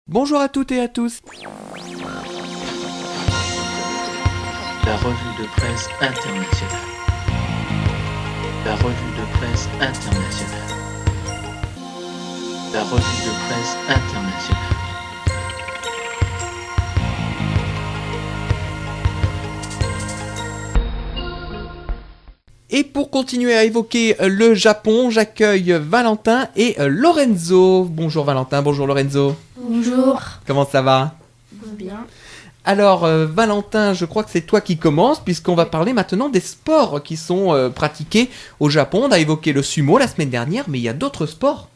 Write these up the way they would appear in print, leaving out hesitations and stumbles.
Bonjour à toutes et à tous. La revue de presse internationale. La revue de presse internationale. La revue de presse internationale. Et pour continuer à évoquer le Japon, j'accueille Valentin et Lorenzo. Bonjour Valentin, bonjour Lorenzo. Bonjour. Comment ça va ? Bien. Alors Valentin, je crois que c'est toi qui commence puisqu'on va parler maintenant des sports qui sont pratiqués au Japon. On a évoqué le sumo la semaine dernière, mais il y a d'autres sports.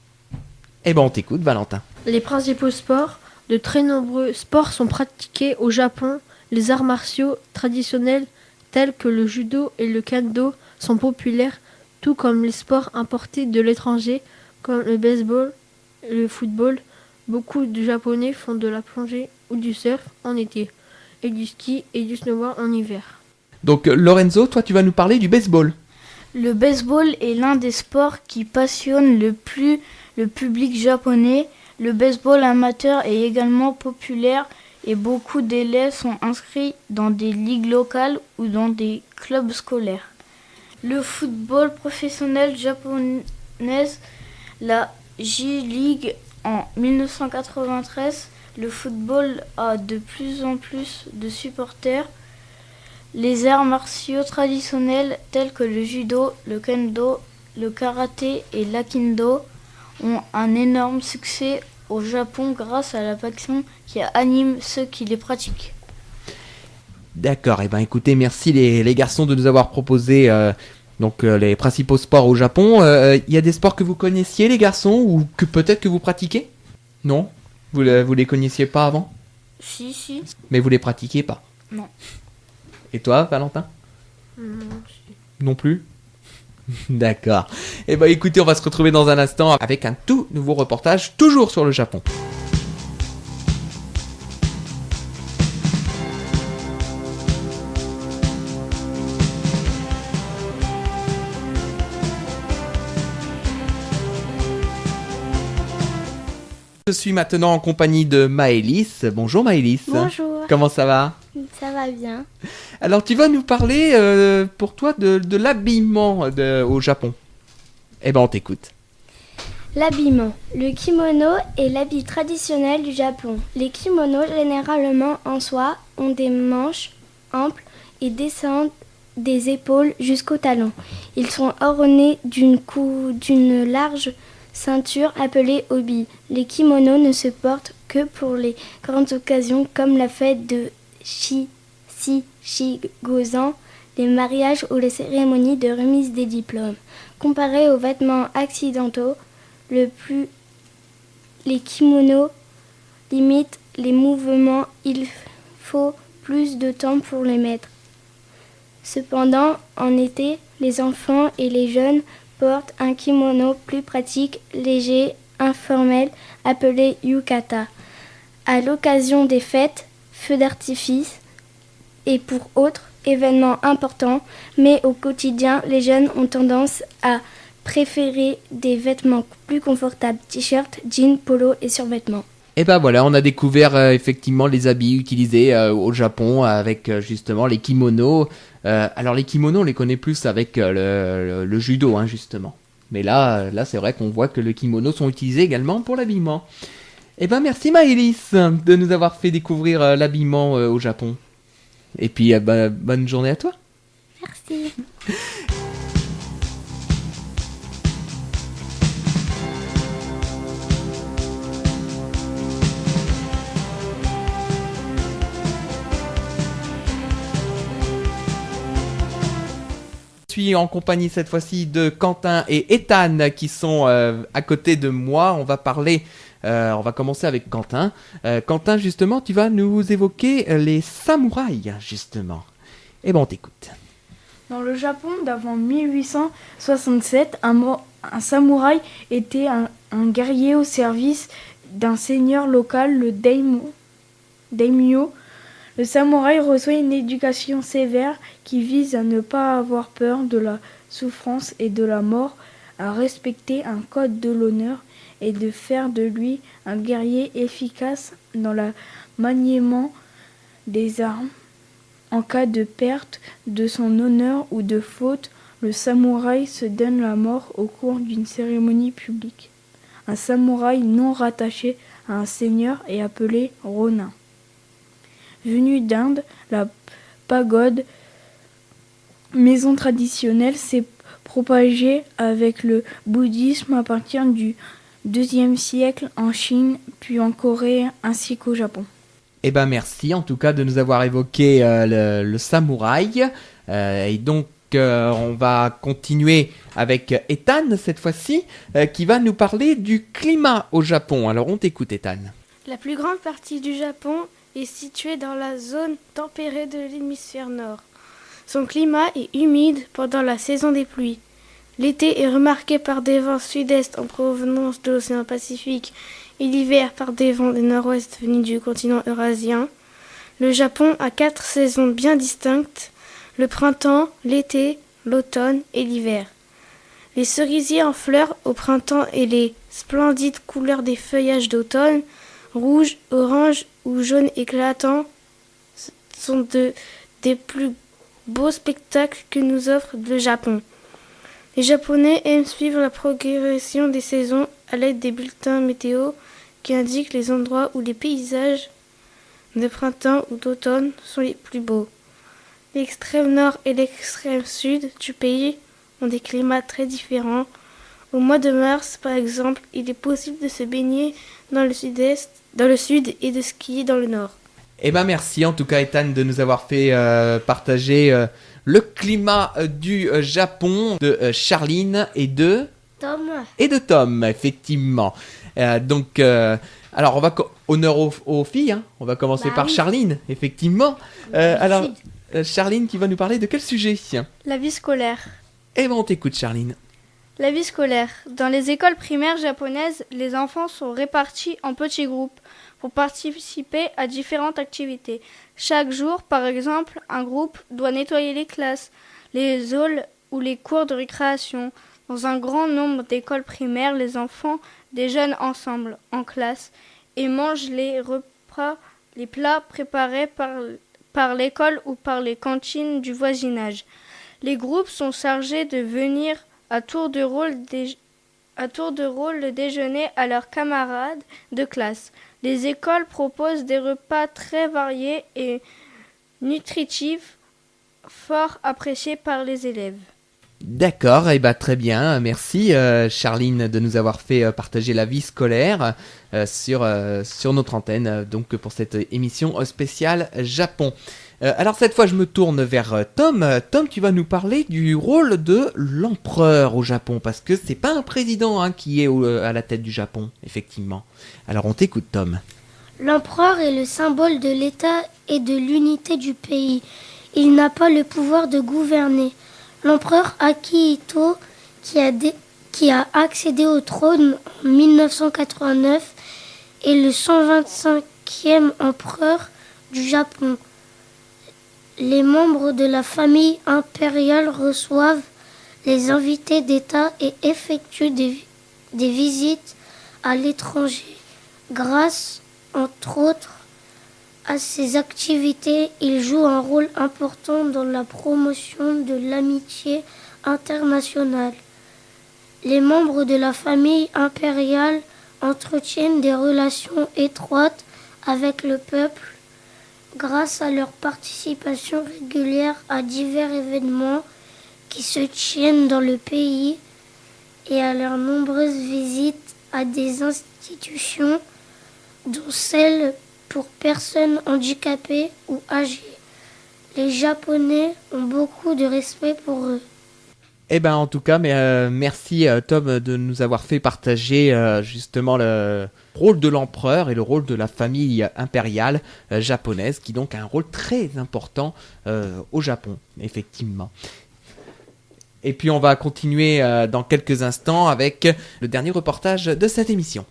Eh ben on t'écoute Valentin. Les principaux sports, de très nombreux sports sont pratiqués au Japon. Les arts martiaux traditionnels tels que le judo et le kendo sont populaires, tout comme les sports importés de l'étranger comme le baseball et le football. Beaucoup de Japonais font de la plongée ou du surf en été, et du ski et du snowboard en hiver. Donc Lorenzo, toi tu vas nous parler du baseball. Le baseball est l'un des sports qui passionne le plus le public japonais. Le baseball amateur est également populaire et beaucoup d'élèves sont inscrits dans des ligues locales ou dans des clubs scolaires. Le football professionnel japonaise, la J-League en 1993, le football a de plus en plus de supporters. Les arts martiaux traditionnels tels que le judo, le kendo, le karaté et l'akindo ont un énorme succès au Japon grâce à la passion qui anime ceux qui les pratiquent. D'accord, et ben écoutez, merci les garçons de nous avoir proposé les principaux sports au Japon. Il y a des sports que vous connaissiez les garçons ou que peut-être que vous pratiquez ? Non ? Vous les connaissiez pas avant ? Si. Mais vous les pratiquiez pas ? Non. Et toi, Valentin ? Non plus ? D'accord. Et ben écoutez, on va se retrouver dans un instant avec un tout nouveau reportage, toujours sur le Japon. Je suis maintenant en compagnie de Maëlys. Bonjour Maëlys. Bonjour, Comment ça va ? ça va bien. Alors tu vas nous parler pour toi de l'habillement au Japon. Eh ben on t'écoute. L'habillement. Le kimono est l'habit traditionnel du Japon. Les kimonos, généralement en soie, ont des manches amples et descendent des épaules jusqu'aux talons. Ils sont ornés d'une large ceinture appelée obi. Les kimonos ne se portent que pour les grandes occasions comme la fête de Shigozan, les mariages ou les cérémonies de remise des diplômes. Comparé aux vêtements accidentaux, les kimonos limitent les mouvements, il faut plus de temps pour les mettre. Cependant, en été, les enfants et les jeunes portent un kimono plus pratique, léger, informel, appelé yukata. À l'occasion des fêtes, feux d'artifice et pour autres événements importants, mais au quotidien, les jeunes ont tendance à préférer des vêtements plus confortables, t-shirts, jeans, polo et survêtements. Et ben voilà, on a découvert effectivement les habits utilisés au Japon avec justement les kimonos. Alors les kimonos, on les connaît plus avec le judo, hein, justement. Mais là c'est vrai qu'on voit que les kimonos sont utilisés également pour l'habillement. Et ben merci Maëlys de nous avoir fait découvrir l'habillement au Japon. Et puis bonne journée à toi. Merci. Je suis en compagnie cette fois-ci de Quentin et Ethan qui sont à côté de moi. On va commencer avec Quentin. Quentin, justement, tu vas nous évoquer les samouraïs, justement. Eh ben, on t'écoute. Dans le Japon d'avant 1867, un samouraï était un guerrier au service d'un seigneur local, le daimyo. Le samouraï reçoit une éducation sévère qui vise à ne pas avoir peur de la souffrance et de la mort, à respecter un code de l'honneur et de faire de lui un guerrier efficace dans le maniement des armes. En cas de perte de son honneur ou de faute, le samouraï se donne la mort au cours d'une cérémonie publique. Un samouraï non rattaché à un seigneur est appelé ronin. Venu d'Inde, la pagode, maison traditionnelle, s'est propagée avec le bouddhisme à partir du IIe siècle en Chine, puis en Corée ainsi qu'au Japon. Eh ben merci en tout cas de nous avoir évoqué le samouraï. Et donc on va continuer avec Ethan cette fois-ci, qui va nous parler du climat au Japon. Alors on t'écoute Ethan. La plus grande partie du Japon est située dans la zone tempérée de l'hémisphère nord. Son climat est humide pendant la saison des pluies. L'été est remarqué par des vents sud-est en provenance de l'océan Pacifique et l'hiver par des vents du nord-ouest venus du continent eurasien. Le Japon a 4 saisons bien distinctes, le printemps, l'été, l'automne et l'hiver. Les cerisiers en fleurs au printemps et les splendides couleurs des feuillages d'automne, rouge, orange ou jaune éclatant, sont des plus beaux spectacles que nous offre le Japon. Les Japonais aiment suivre la progression des saisons à l'aide des bulletins météo qui indiquent les endroits où les paysages de printemps ou d'automne sont les plus beaux. L'extrême nord et l'extrême sud du pays ont des climats très différents. Au mois de mars, par exemple, il est possible de se baigner dans le sud et de skier dans le nord. Eh ben merci en tout cas Ethan de nous avoir fait partager le climat du Japon de Charline et de Tom, effectivement. Alors on va honneur aux filles, hein. On va commencer par oui. Charline, effectivement. Charline qui va nous parler de quel sujet? La vie scolaire. Eh ben on t'écoute Charline. La vie scolaire. Dans les écoles primaires japonaises, les enfants sont répartis en petits groupes pour participer à différentes activités. Chaque jour, par exemple, un groupe doit nettoyer les classes, les halls ou les cours de récréation. Dans un grand nombre d'écoles primaires, les enfants déjeunent ensemble, en classe, et mangent les plats préparés par l'école ou par les cantines du voisinage. Les groupes sont chargés de venir à tour de rôle le déjeuner à leurs camarades de classe. Les écoles proposent des repas très variés et nutritifs, fort appréciés par les élèves. D'accord, et bah très bien, merci Charline de nous avoir fait partager la vie scolaire sur notre antenne, donc pour cette émission spéciale Japon. Alors cette fois je me tourne vers Tom. Tom, tu vas nous parler du rôle de l'empereur au Japon, parce que c'est pas un président qui est à la tête du Japon, effectivement. Alors on t'écoute Tom. L'empereur est le symbole de l'État et de l'unité du pays. Il n'a pas le pouvoir de gouverner. L'empereur Akihito, qui a accédé au trône en 1989, est le 125e empereur du Japon. Les membres de la famille impériale reçoivent les invités d'État et effectuent des visites à l'étranger. Grâce, entre autres, à ces activités, il joue un rôle important dans la promotion de l'amitié internationale. Les membres de la famille impériale entretiennent des relations étroites avec le peuple grâce à leur participation régulière à divers événements qui se tiennent dans le pays et à leurs nombreuses visites à des institutions, dont celles pour personnes handicapées ou âgées. Les Japonais ont beaucoup de respect pour eux. Eh ben en tout cas, merci Tom de nous avoir fait partager justement le rôle de l'empereur et le rôle de la famille impériale japonaise, qui donc a un rôle très important au Japon, effectivement. Et puis on va continuer dans quelques instants avec le dernier reportage de cette émission.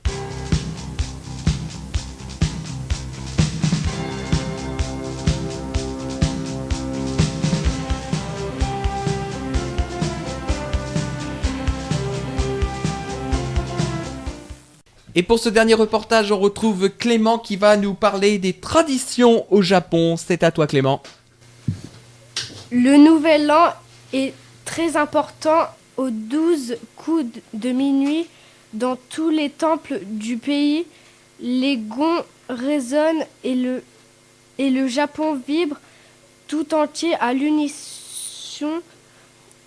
Et pour ce dernier reportage, on retrouve Clément qui va nous parler des traditions au Japon. C'est à toi Clément. Le nouvel an est très important aux 12 coups de minuit dans tous les temples du pays. Les gonds résonnent et le Japon vibre tout entier à l'unisson.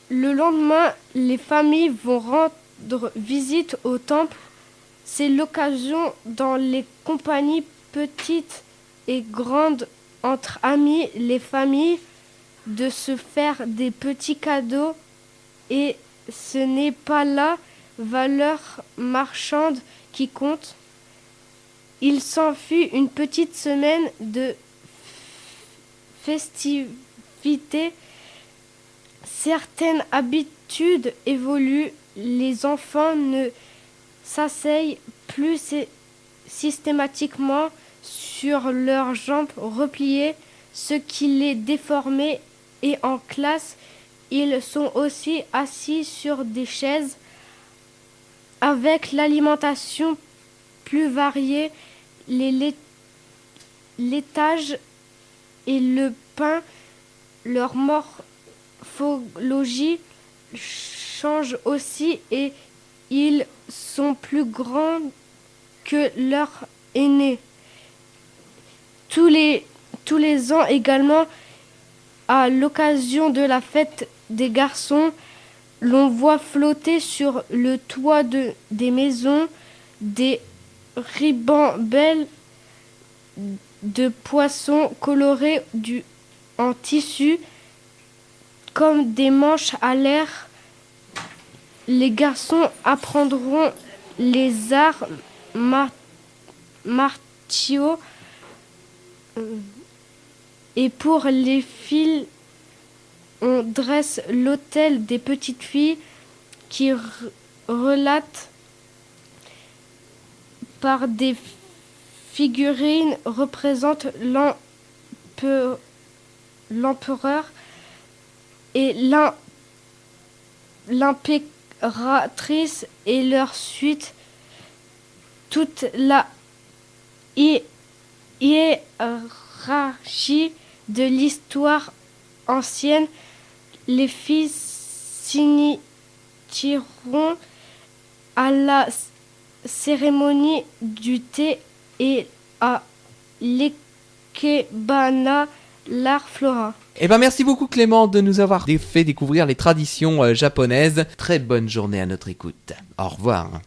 Le lendemain, les familles vont rendre visite au temple. C'est l'occasion dans les compagnies petites et grandes entre amis, les familles, de se faire des petits cadeaux et ce n'est pas la valeur marchande qui compte. Il s'en fut une petite semaine de festivités. Certaines habitudes évoluent. Les enfants ne s'asseyent plus systématiquement sur leurs jambes repliées, ce qui les déformait, et en classe, ils sont aussi assis sur des chaises. Avec l'alimentation plus variée, les laitages et le pain, leur morphologie change aussi et ils sont plus grands que leurs aînés. Tous les ans également, à l'occasion de la fête des garçons, l'on voit flotter sur le toit des maisons des ribambelles de poissons colorés en tissu comme des manches à l'air. Les garçons apprendront les arts martiaux et pour les filles, on dresse l'autel des petites filles qui relatent par des figurines représentent l'empereur et l'impératrice et leur suite. Toute la hiérarchie de l'histoire ancienne, les filles s'initieront à la cérémonie du thé et à l'ikebana, l'art florin. Eh ben merci beaucoup Clément de nous avoir fait découvrir les traditions japonaises. Très bonne journée à notre écoute. Au revoir.